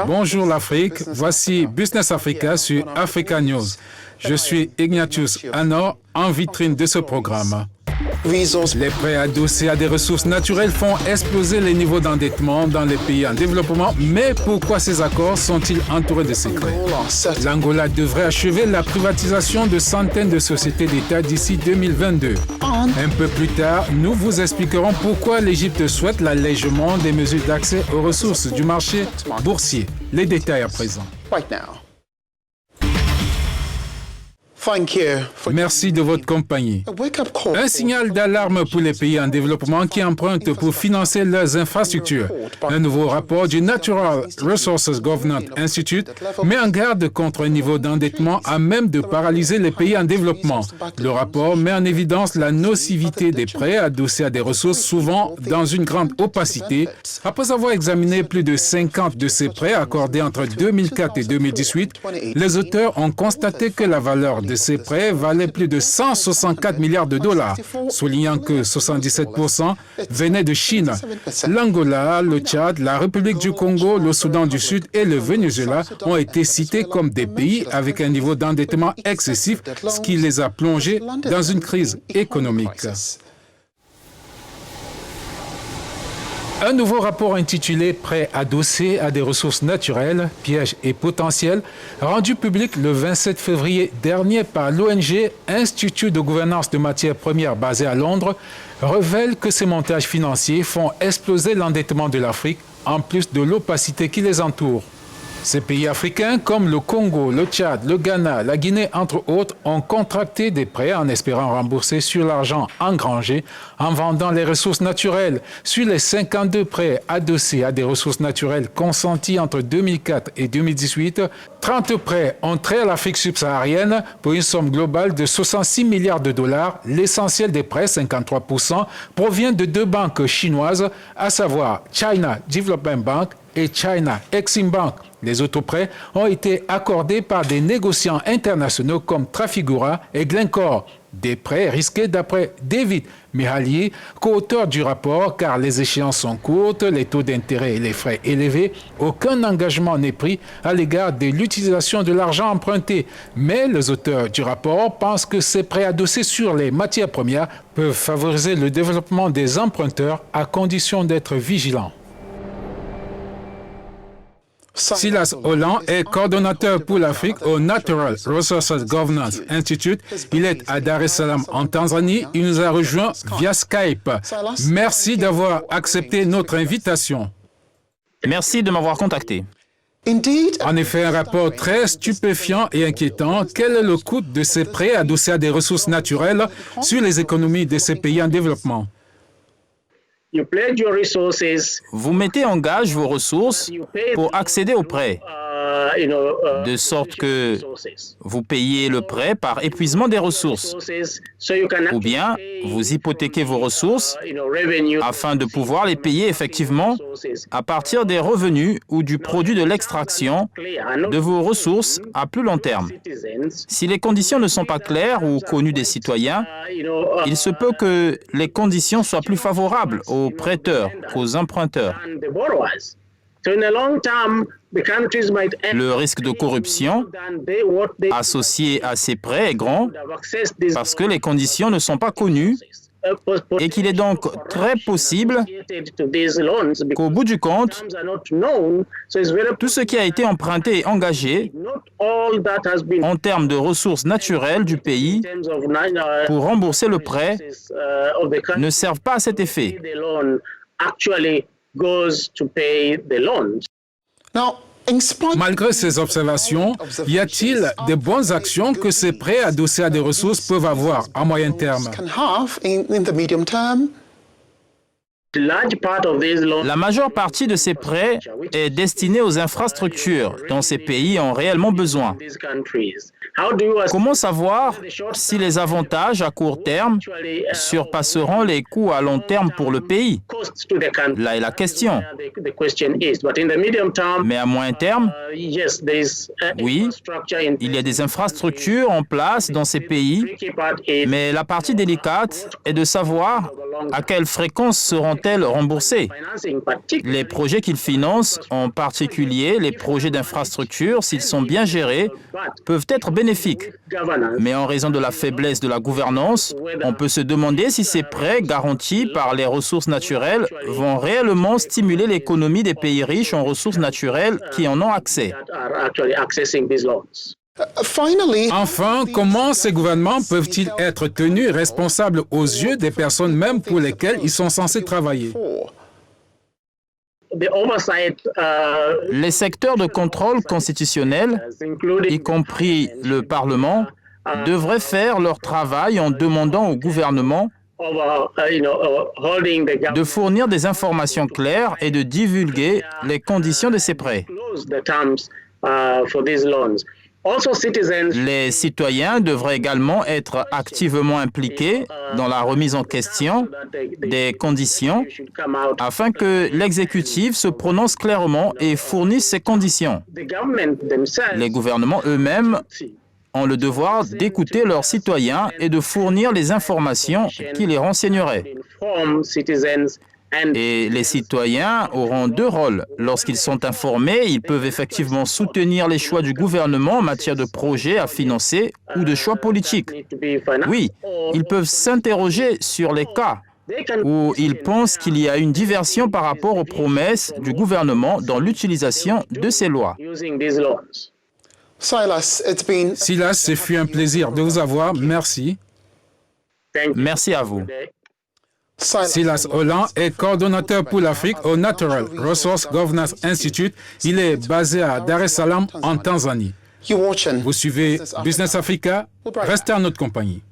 Bonjour l'Afrique, voici Business Africa sur Africa News. Je suis Ignatius Anor, en vitrine de ce programme. Les prêts adossés à des ressources naturelles font exploser les niveaux d'endettement dans les pays en développement, mais pourquoi ces accords sont-ils entourés de secrets? L'Angola devrait achever la privatisation de centaines de sociétés d'État d'ici 2022. Un peu plus tard, nous vous expliquerons pourquoi l'Égypte souhaite l'allègement des mesures d'accès aux ressources du marché boursier. Les détails à présent. Merci de votre compagnie. Un signal d'alarme pour les pays en développement qui empruntent pour financer leurs infrastructures. Un nouveau rapport du Natural Resources Governance Institute met en garde contre un niveau d'endettement à même de paralyser les pays en développement. Le rapport met en évidence la nocivité des prêts adossés à des ressources souvent dans une grande opacité. Après avoir examiné plus de 50 de ces prêts accordés entre 2004 et 2018, les auteurs ont constaté que la valeur de ces prêts valaient plus de 164 milliards de dollars, soulignant que 77% venaient de Chine. L'Angola, le Tchad, la République du Congo, le Soudan du Sud et le Venezuela ont été cités comme des pays avec un niveau d'endettement excessif, ce qui les a plongés dans une crise économique. Un nouveau rapport intitulé « Prêts adossés à des ressources naturelles, pièges et potentiels » rendu public le 27 février dernier par l'ONG Institut de gouvernance de matières premières basé à Londres révèle que ces montages financiers font exploser l'endettement de l'Afrique en plus de l'opacité qui les entoure. Ces pays africains comme le Congo, le Tchad, le Ghana, la Guinée, entre autres, ont contracté des prêts en espérant rembourser sur l'argent engrangé en vendant les ressources naturelles. Sur les 52 prêts adossés à des ressources naturelles consentis entre 2004 et 2018, 30 prêts ont trait à l'Afrique subsaharienne pour une somme globale de 66 milliards de dollars. L'essentiel des prêts, 53%, provient de deux banques chinoises, à savoir China Development Bank et China Exim Bank. Les autres prêts ont été accordés par des négociants internationaux comme Trafigura et Glencore. Des prêts risqués d'après David Mihaly, co-auteur du rapport, car les échéances sont courtes, les taux d'intérêt et les frais élevés. Aucun engagement n'est pris à l'égard de l'utilisation de l'argent emprunté. Mais les auteurs du rapport pensent que ces prêts adossés sur les matières premières peuvent favoriser le développement des emprunteurs à condition d'être vigilants. Silas Holland est coordonnateur pour l'Afrique au Natural Resources Governance Institute. Il est à Dar es Salaam en Tanzanie. Il nous a rejoint via Skype. Merci d'avoir accepté notre invitation. Merci de m'avoir contacté. En effet, un rapport très stupéfiant et inquiétant. Quel est le coût de ces prêts adossés à des ressources naturelles sur les économies de ces pays en développement? Vous mettez en gage vos ressources pour accéder au prêt, de sorte que vous payez le prêt par épuisement des ressources, ou bien vous hypothéquez vos ressources afin de pouvoir les payer effectivement à partir des revenus ou du produit de l'extraction de vos ressources à plus long terme. Si les conditions ne sont pas claires ou connues des citoyens, il se peut que les conditions soient plus favorables aux prêteurs qu'aux emprunteurs. Le risque de corruption associé à ces prêts est grand parce que les conditions ne sont pas connues et qu'il est donc très possible qu'au bout du compte, tout ce qui a été emprunté et engagé en termes de ressources naturelles du pays pour rembourser le prêt ne servent pas à cet effet. Malgré ces observations, y a-t-il de bonnes actions que ces prêts adossés à des ressources peuvent avoir à moyen terme? La majeure partie de ces prêts est destinée aux infrastructures dont ces pays ont réellement besoin. Comment savoir si les avantages à court terme surpasseront les coûts à long terme pour le pays? Là est la question. Mais à moyen terme, oui, il y a des infrastructures en place dans ces pays, mais la partie délicate est de savoir À quelle fréquence seront-elles remboursées? Les projets qu'ils financent, en particulier les projets d'infrastructure, s'ils sont bien gérés, peuvent être bénéfiques. Mais en raison de la faiblesse de la gouvernance, on peut se demander si ces prêts garantis par les ressources naturelles vont réellement stimuler l'économie des pays riches en ressources naturelles qui en ont accès. Enfin, comment ces gouvernements peuvent-ils être tenus responsables aux yeux des personnes même pour lesquelles ils sont censés travailler? Les secteurs de contrôle constitutionnel, y compris le Parlement, devraient faire leur travail en demandant au gouvernement de fournir des informations claires et de divulguer les conditions de ces prêts. Les citoyens devraient également être activement impliqués dans la remise en question des conditions afin que l'exécutif se prononce clairement et fournisse ces conditions. Les gouvernements eux-mêmes ont le devoir d'écouter leurs citoyens et de fournir les informations qui les renseigneraient. Et les citoyens auront deux rôles. Lorsqu'ils sont informés, ils peuvent effectivement soutenir les choix du gouvernement en matière de projets à financer ou de choix politiques. Oui, ils peuvent s'interroger sur les cas où ils pensent qu'il y a une diversion par rapport aux promesses du gouvernement dans l'utilisation de ces lois. Silas, ce fut un plaisir de vous avoir. Merci. Merci à vous. Silas Holland est coordonnateur pour l'Afrique au Natural Resource Governance Institute. Il est basé à Dar es Salaam, en Tanzanie. Vous suivez Business Africa. Restez en notre compagnie.